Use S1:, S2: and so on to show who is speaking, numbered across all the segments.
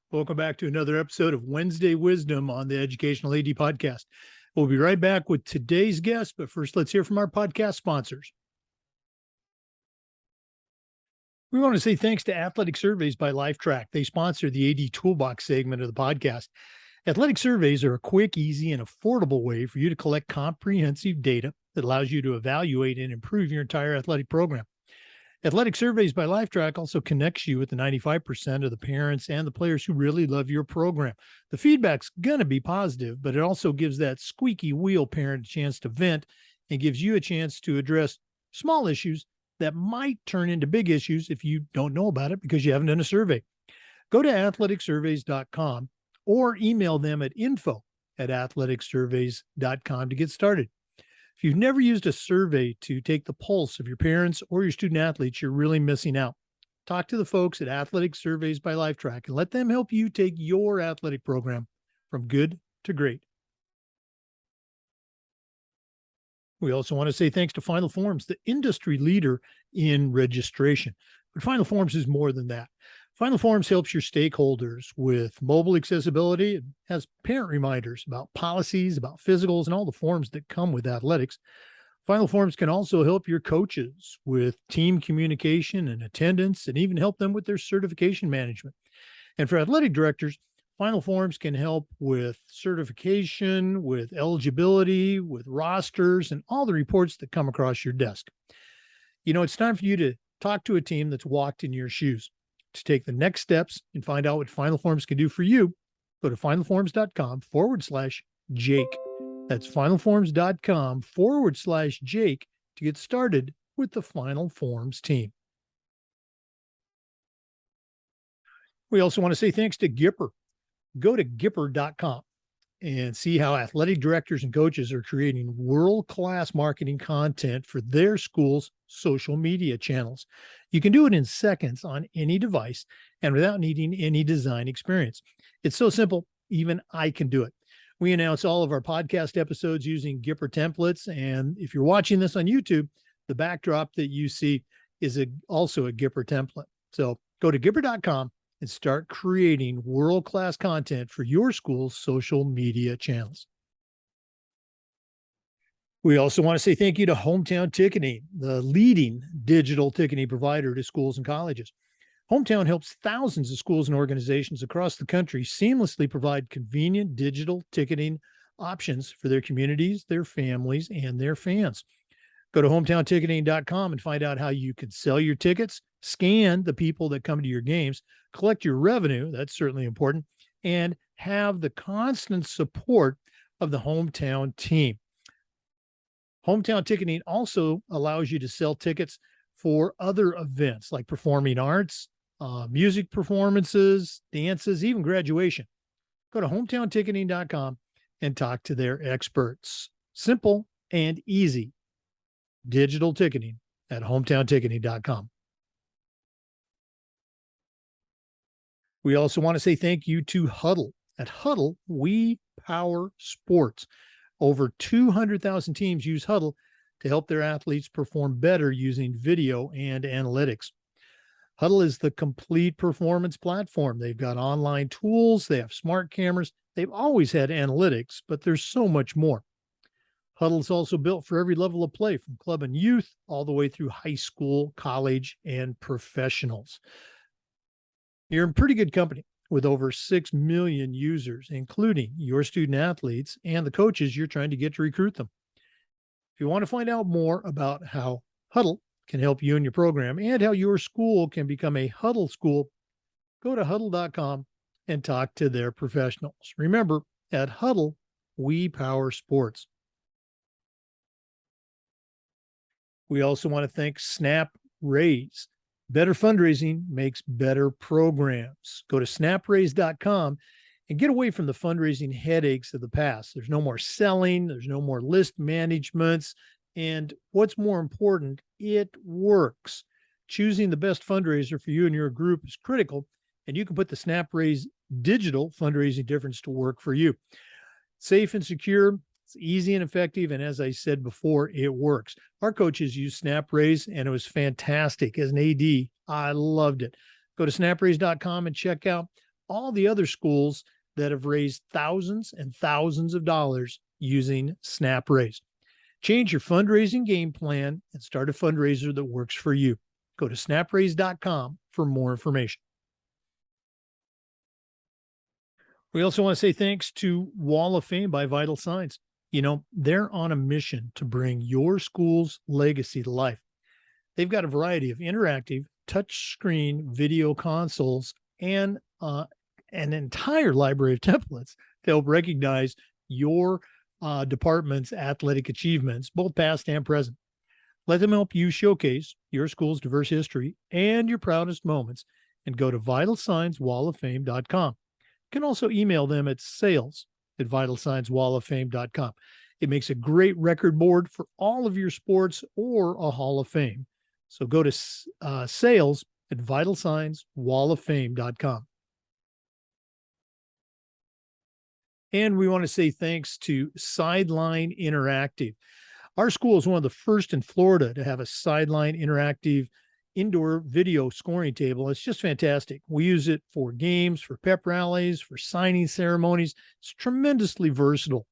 S1: Welcome back to another episode of Wednesday Wisdom on the Educational AD Podcast. We'll be right back with today's guest, but first let's hear from our podcast sponsors. We want to say thanks to Athletic Surveys by LifeTrack. They sponsor the AD Toolbox segment of the podcast. Athletic surveys are a quick, easy, and affordable way for you to collect comprehensive data that allows you to evaluate and improve your entire athletic program. Athletic Surveys by LifeTrack also connects you with the 95% of the parents and the players who really love your program. The feedback's going to be positive, but it also gives that squeaky wheel parent a chance to vent and gives you a chance to address small issues that might turn into big issues if you don't know about it because you haven't done a survey. Go to athleticsurveys.com or email them at info@athleticsurveys.com to get started. If you've never used a survey to take the pulse of your parents or your student athletes, you're really missing out. Talk to the folks at Athletic Surveys by LifeTrack and let them help you take your athletic program from good to great. We also want to say thanks to Final Forms, the industry leader in registration. But Final Forms is more than that. Final Forms helps your stakeholders with mobile accessibility. It has parent reminders about policies, about physicals, and all the forms that come with athletics. Final Forms can also help your coaches with team communication and attendance, and even help them with their certification management. And for athletic directors, Final Forms can help with certification, with eligibility, with rosters, and all the reports that come across your desk. You know, it's time for you to talk to a team that's walked in your shoes. To take the next steps and find out what Final Forms can do for you, go to finalforms.com/Jake. That's finalforms.com/Jake to get started with the Final Forms team. We also want to say thanks to Gipper. Go to Gipper.com and see how athletic directors and coaches are creating world-class marketing content for their school's social media channels. You can do it in seconds on any device and without needing any design experience. It's so simple, even I can do it. We announce all of our podcast episodes using Gipper templates, and if you're watching this on YouTube, the backdrop that you see is also a Gipper template. So go to Gipper.com and start creating world-class content for your school's social media channels. We also want to say thank you to Hometown Ticketing, the leading digital ticketing provider to schools and colleges. Hometown helps thousands of schools and organizations across the country seamlessly provide convenient digital ticketing options for their communities, their families, and their fans. Go to hometownticketing.com and find out how you can sell your tickets, scan the people that come to your games, collect your revenue, that's certainly important, and have the constant support of the Hometown team. Hometown Ticketing also allows you to sell tickets for other events like performing arts, music performances, dances, even graduation. Go to hometownticketing.com and talk to their experts. Simple and easy. Digital ticketing at hometownticketing.com. We also want to say thank you to Huddle. At Huddle, we power sports. Over 200,000 teams use Huddle to help their athletes perform better using video and analytics. Huddle is the complete performance platform. They've got online tools, they have smart cameras, they've always had analytics, but there's so much more. Huddle's also built for every level of play, from club and youth all the way through high school, college, and professionals. You're in pretty good company with over 6 million users, including your student athletes and the coaches you're trying to get to recruit them. If you want to find out more about how Huddle can help you in your program and how your school can become a Huddle school, go to huddle.com and talk to their professionals. Remember, at Huddle, we power sports. We also want to thank Snap Raise. Better fundraising makes better programs. Go to snapraise.com and get away from the fundraising headaches of the past. There's no more selling, there's no more list managements, and what's more important, it works. Choosing the best fundraiser for you and your group is critical, and you can put the SnapRaise digital fundraising difference to work for you. Safe and secure, it's easy and effective, and as I said before, it works. Our coaches use SnapRaise, and it was fantastic. As an AD, I loved it. Go to snapraise.com and check out all the other schools that have raised thousands and thousands of dollars using SnapRaise. Change your fundraising game plan and start a fundraiser that works for you. Go to snapraise.com for more information. We also want to say thanks to Wall of Fame by Vital Signs. You know, they're on a mission to bring your school's legacy to life. They've got a variety of interactive touchscreen video consoles and an entire library of templates to help recognize your department's athletic achievements, both past and present. Let them help you showcase your school's diverse history and your proudest moments, and go to vitalsignswalloffame.com. You can also email them at sales@vitalsignswalloffame.com. It makes a great record board for all of your sports or a Hall of Fame. So go to sales@vitalsignswalloffame.com. And we want to say thanks to Sideline Interactive. Our school is one of the first in Florida to have a Sideline Interactive indoor video scoring table. It's just fantastic. We use it for games, for pep rallies, for signing ceremonies. It's tremendously versatile.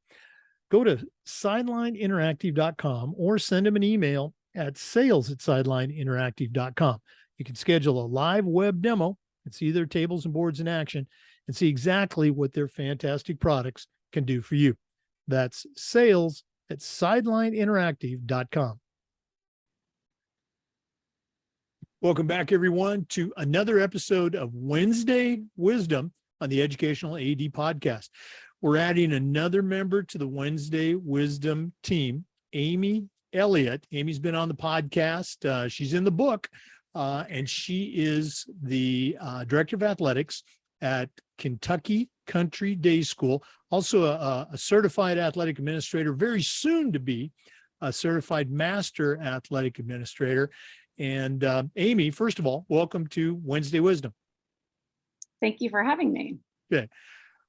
S1: Go to sidelineinteractive.com or send them an email at sales@sidelineinteractive.com. You can schedule a live web demo and see their tables and boards in action and see exactly what their fantastic products can do for you. That's sales@sidelineinteractive.com. Welcome back, everyone, to another episode of Wednesday Wisdom on the Educational AD Podcast. We're adding another member to the Wednesday Wisdom team, Amy Elliott. Amy's been on the podcast. She's in the book, and she is the Director of Athletics at Kentucky Country Day School, also a certified athletic administrator, very soon to be a certified master athletic administrator. And Amy, first of all, welcome to Wednesday Wisdom.
S2: Thank you for having me.
S1: Okay.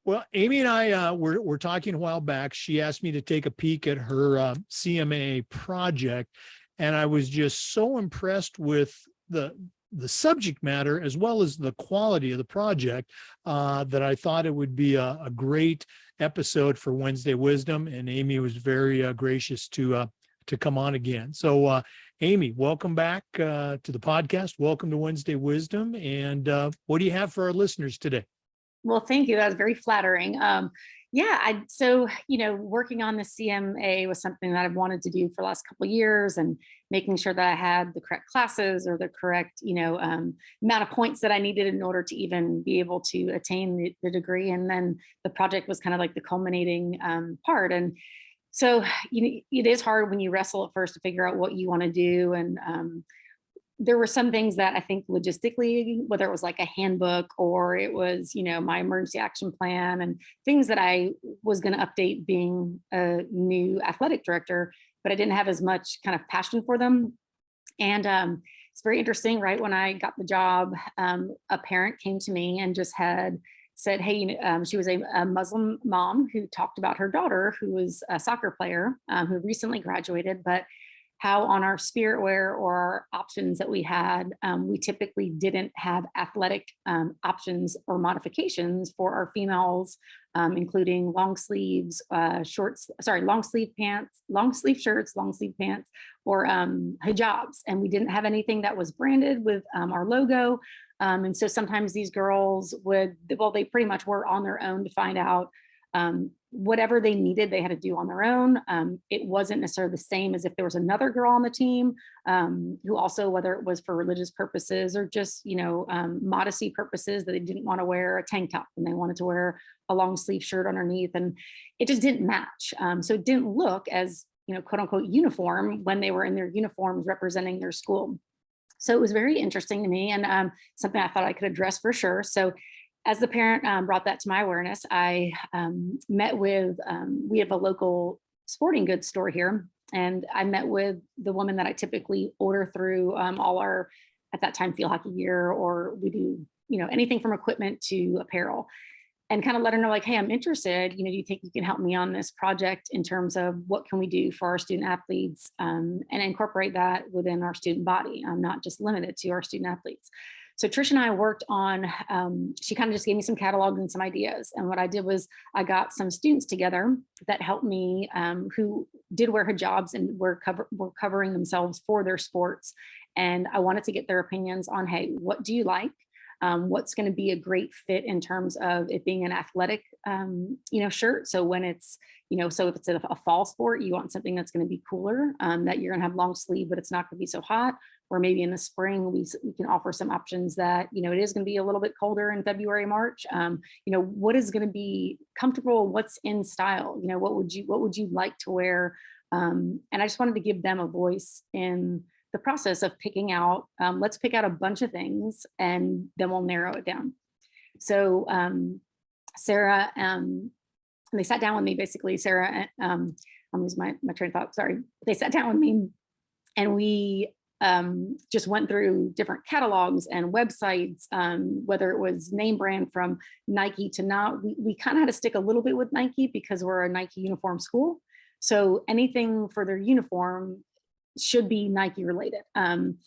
S1: Well, Amy and I were talking a while back. She asked me to take a peek at her CMAA project, and I was just so impressed with the subject matter as well as the quality of the project that I thought it would be a great episode for Wednesday Wisdom. And Amy was very gracious to come on again. So, Amy, welcome back to the podcast. Welcome to Wednesday Wisdom. And what do you have for our listeners today?
S2: Well, thank you. That was very flattering. Working on the CMA was something that I've wanted to do for the last couple of years, and making sure that I had the correct classes or the correct, amount of points that I needed in order to even be able to attain the degree. And then the project was kind of like the culminating part. And so, it is hard when you wrestle at first to figure out what you want to do. And there were some things that I think logistically, whether it was like a handbook or it was, my emergency action plan and things that I was going to update being a new athletic director, but I didn't have as much kind of passion for them. And it's very interesting, right? When I got the job, a parent came to me and just had said, hey, she was a Muslim mom who talked about her daughter, who was a soccer player who recently graduated, but how on our spirit wear or our options that we had, we typically didn't have athletic options or modifications for our females, including long sleeves, long sleeve pants, long sleeve shirts, long sleeve pants, or hijabs. And we didn't have anything that was branded with our logo. And so sometimes these girls they pretty much were on their own to find out whatever they needed, they had to do on their own. It wasn't necessarily the same as if there was another girl on the team who also, whether it was for religious purposes or just, modesty purposes, that they didn't want to wear a tank top and they wanted to wear a long sleeve shirt underneath. And it just didn't match. So it didn't look as, quote unquote, uniform when they were in their uniforms representing their school. So it was very interesting to me, and something I thought I could address for sure. So as the parent brought that to my awareness, I met with, we have a local sporting goods store here, and I met with the woman that I typically order through all our, at that time, field hockey gear, or we do, anything from equipment to apparel, and kind of let her know, like, hey, I'm interested, do you think you can help me on this project in terms of what can we do for our student athletes and incorporate that within our student body, not just limited to our student athletes. So Trish and I worked on, she kind of just gave me some catalogs and some ideas. And what I did was I got some students together that helped me, who did wear hijabs and were covering themselves for their sports. And I wanted to get their opinions on, hey, what do you like? What's going to be a great fit in terms of it being an athletic, shirt. So when it's, so if it's a fall sport, you want something that's going to be cooler, that you're going to have long sleeve, but it's not going to be so hot. Or maybe in the spring, we can offer some options that, it is going to be a little bit colder in February, March. What is going to be comfortable? What's in style? What would you like to wear? And I just wanted to give them a voice in the process of picking out, let's pick out a bunch of things and then we'll narrow it down. So Sarah, they sat down with me, basically, Sarah, I'm losing my train of thought, sorry. They sat down with me and we just went through different catalogs and websites, whether it was name brand from Nike to not, we kind of had to stick a little bit with Nike because we're a Nike uniform school. So anything for their uniform should be Nike related. And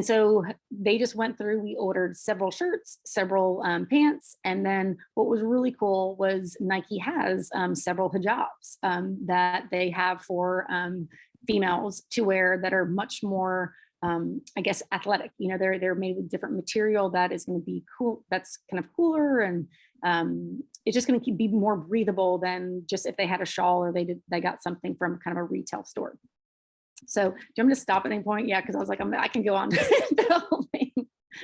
S2: so they just went through, we ordered several shirts, several pants. And then what was really cool was Nike has several hijabs that they have for females to wear that are much more, I guess, athletic. They're made with different material that is going to be cool. That's kind of cooler. And it's just going to be more breathable than just if they had a shawl or they got something from kind of a retail store. So do you want me to stop at any point? Yeah, because I was like, I can go on the whole thing.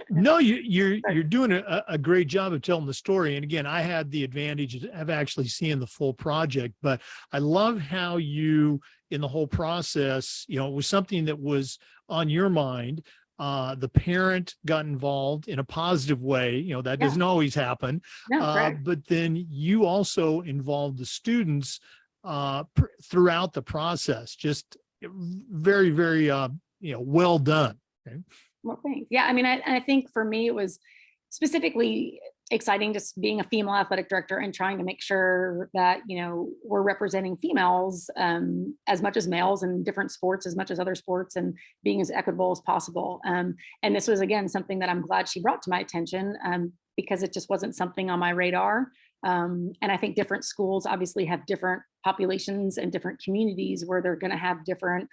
S1: No, you're doing a great job of telling the story. And again, I had the advantage of actually seeing the full project, but I love how you, in the whole process, it was something that was on your mind. The parent got involved in a positive way. That doesn't always happen.
S2: No,
S1: but then you also involved the students throughout the process. Just very, very, well done. Okay.
S2: Well, thanks. Yeah, I mean, I think for me, it was specifically exciting just being a female athletic director and trying to make sure that, we're representing females as much as males in different sports, as much as other sports, and being as equitable as possible. And this was, again, something that I'm glad she brought to my attention because it just wasn't something on my radar. And I think different schools obviously have different populations and different communities where they're going to have different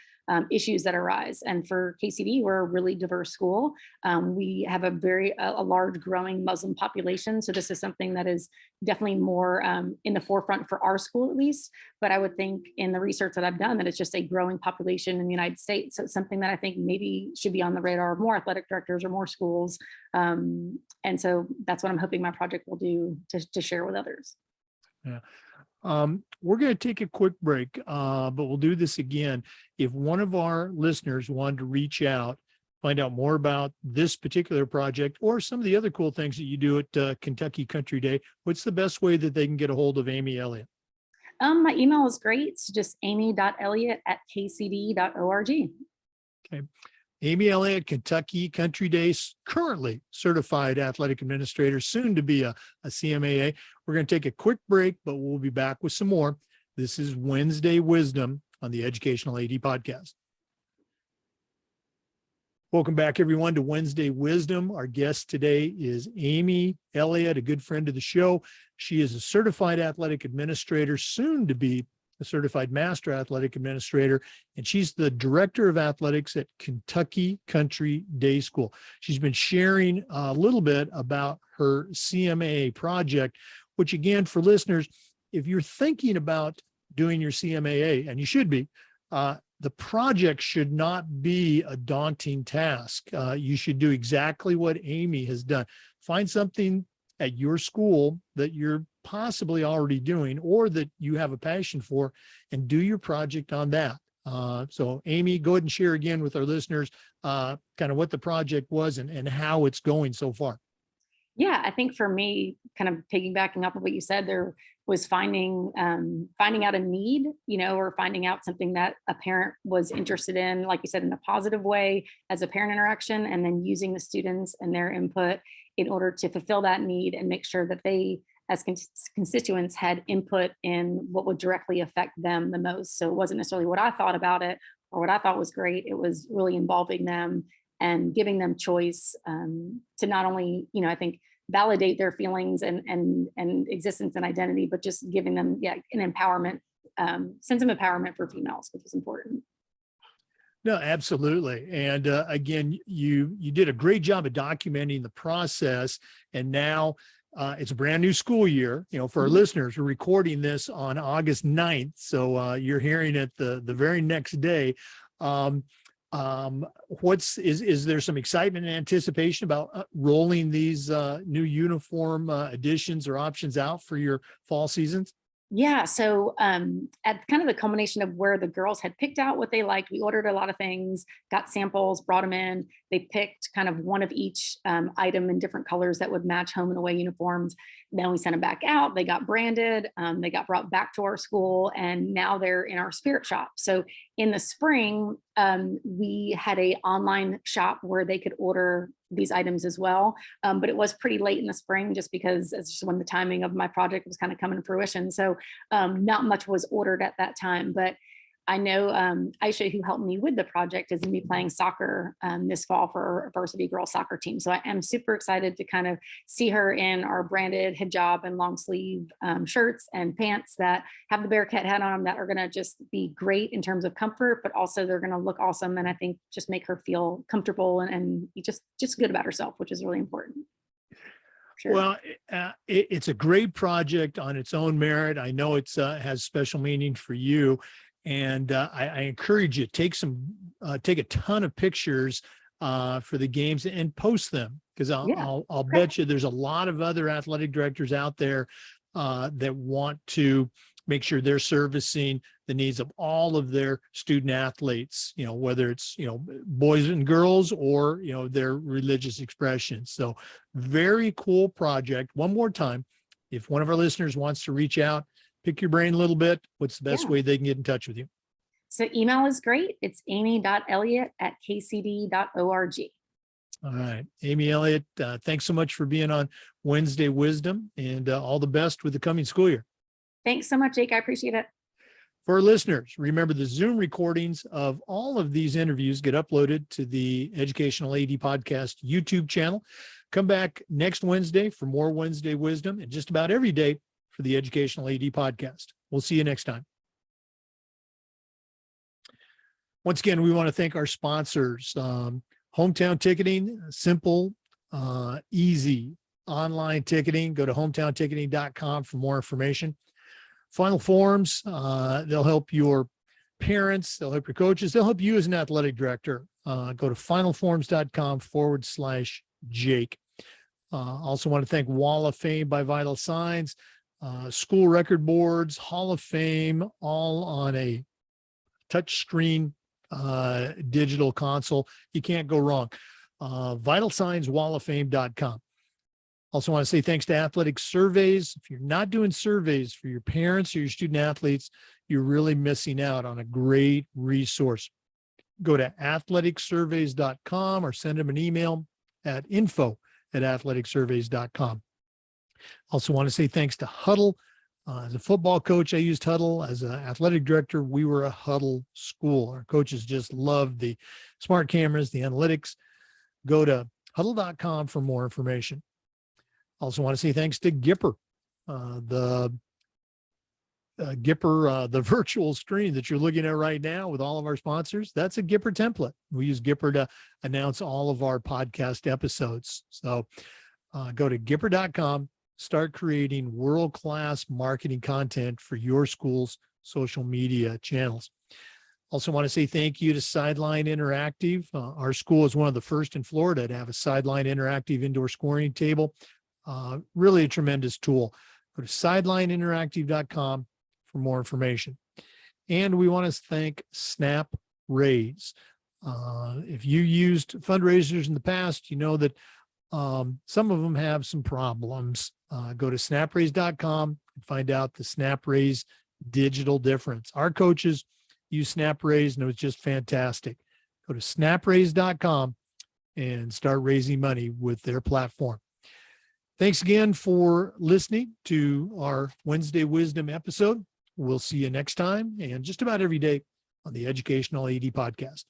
S2: issues that arise. And for KCD, we're a really diverse school. We have a large growing Muslim population. So this is something that is definitely more in the forefront for our school, at least. But I would think in the research that I've done that it's just a growing population in the United States. So it's something that I think maybe should be on the radar of more athletic directors or more schools. And so that's what I'm hoping my project will do to share with others.
S1: Yeah. We're going to take a quick break, but we'll do this again. If one of our listeners wanted to reach out, find out more about this particular project or some of the other cool things that you do at Kentucky Country Day, what's the best way that they can get a hold of Amy Elliott?
S2: My email is great. It's just amy.elliott@kcd.org.
S1: Okay. Amy Elliott, Kentucky Country Day, currently certified athletic administrator, soon to be a CMAA. We're going to take a quick break, but we'll be back with some more. This is Wednesday Wisdom on the Educational AD Podcast. Welcome back, everyone, to Wednesday Wisdom. Our guest today is Amy Elliott, a good friend of the show. She is a certified athletic administrator, soon to be a certified master athletic administrator, and she's the director of athletics at Kentucky Country Day School. She's been sharing a little bit about her CMAA project, which, again, for listeners, if you're thinking about doing your CMAA, and you should be, the project should not be a daunting task. You should do exactly what Amy has done. Find something at your school that you're possibly already doing or that you have a passion for, and do your project on that. So Amy, go ahead and share again with our listeners kind of what the project was and how it's going so far.
S2: Yeah, I think for me, kind of piggybacking up on what you said, there was finding out a need, or finding out something that a parent was interested in, like you said, in a positive way as a parent interaction, and then using the students and their input in order to fulfill that need and make sure that they, as constituents, had input in what would directly affect them the most. So it wasn't necessarily what I thought about it or what I thought was great. It was really involving them and giving them choice, to not only, I think validate their feelings and existence and identity, but just giving them, an empowerment, sense of empowerment for females, which is important.
S1: No, absolutely. And again, you did a great job of documenting the process. And now it's a brand new school year. For our listeners, we're recording this on August 9th. So you're hearing it the very next day. Is there some excitement and anticipation about rolling these new uniform additions or options out for your fall seasons?
S2: Yeah. So at kind of the culmination of where the girls had picked out what they liked, we ordered a lot of things, got samples, brought them in. They picked kind of one of each item in different colors that would match home and away uniforms. Then we sent them back out. They got branded. They got brought back to our school, and now they're in our spirit shop. So in the spring, we had a online shop where they could order these items as well. But it was pretty late in the spring, just because it's just when the timing of my project was kind of coming to fruition. So not much was ordered at that time, but I know Aisha, who helped me with the project, is going to be playing soccer this fall for a varsity girls soccer team. So I am super excited to kind of see her in our branded hijab and long sleeve shirts and pants that have the Bearcat hat on them, that are going to just be great in terms of comfort, but also they're going to look awesome. And I think just make her feel comfortable and just good about herself, which is really important. Sure.
S1: Well, it's a great project on its own merit. I know it's has special meaning for you. And I encourage you, take a ton of pictures for the games and post them, because I'll bet you there's a lot of other athletic directors out there that want to make sure they're servicing the needs of all of their student athletes, whether it's, boys and girls or, their religious expressions. So very cool project. One more time, if one of our listeners wants to reach out, pick your brain a little bit, what's the best way they can get in touch with you?
S2: So email is great. It's amy.elliott@kcd.org.
S1: All right. Amy Elliott, thanks so much for being on Wednesday Wisdom, and all the best with the coming school year.
S2: Thanks so much, Jake. I appreciate it.
S1: For our listeners, remember the Zoom recordings of all of these interviews get uploaded to the Educational AD Podcast YouTube channel. Come back next Wednesday for more Wednesday Wisdom, and just about every day for the Educational AD Podcast. We'll see you next time. Once again, we want to thank our sponsors. Hometown Ticketing, simple, easy online ticketing. Go to hometownticketing.com for more information. Final Forms, they'll help your parents, they'll help your coaches, they'll help you as an athletic director. Go to finalforms.com/Jake. Also want to thank Wall of Fame by Vital Signs. School record boards, Hall of Fame, all on a touchscreen digital console. You can't go wrong. VitalSignsWallOfFame.com. Also want to say thanks to Athletic Surveys. If you're not doing surveys for your parents or your student athletes, you're really missing out on a great resource. Go to athleticsurveys.com or send them an email at info@athleticsurveys.com. Also want to say thanks to Huddle. As a football coach, I used Huddle. As an athletic director, we were a Huddle school. Our coaches just loved the smart cameras, the analytics. Go to huddle.com for more information. Also want to say thanks to Gipper. The virtual screen that you're looking at right now with all of our sponsors, that's a Gipper template. We use Gipper to announce all of our podcast episodes. So go to Gipper.com. Start creating world-class marketing content for your school's social media channels. Also want to say thank you to Sideline Interactive. Our school is one of the first in Florida to have a Sideline Interactive indoor scoring table. Really a tremendous tool. Go to sidelineinteractive.com for more information. And we want to thank Snap Raise. If you used fundraisers in the past, you know that some of them have some problems. Go to snapraise.com and find out the SnapRaise digital difference. Our coaches use SnapRaise and it was just fantastic. Go to snapraise.com and start raising money with their platform. Thanks again for listening to our Wednesday Wisdom episode. We'll see you next time and just about every day on the Educational AD Podcast.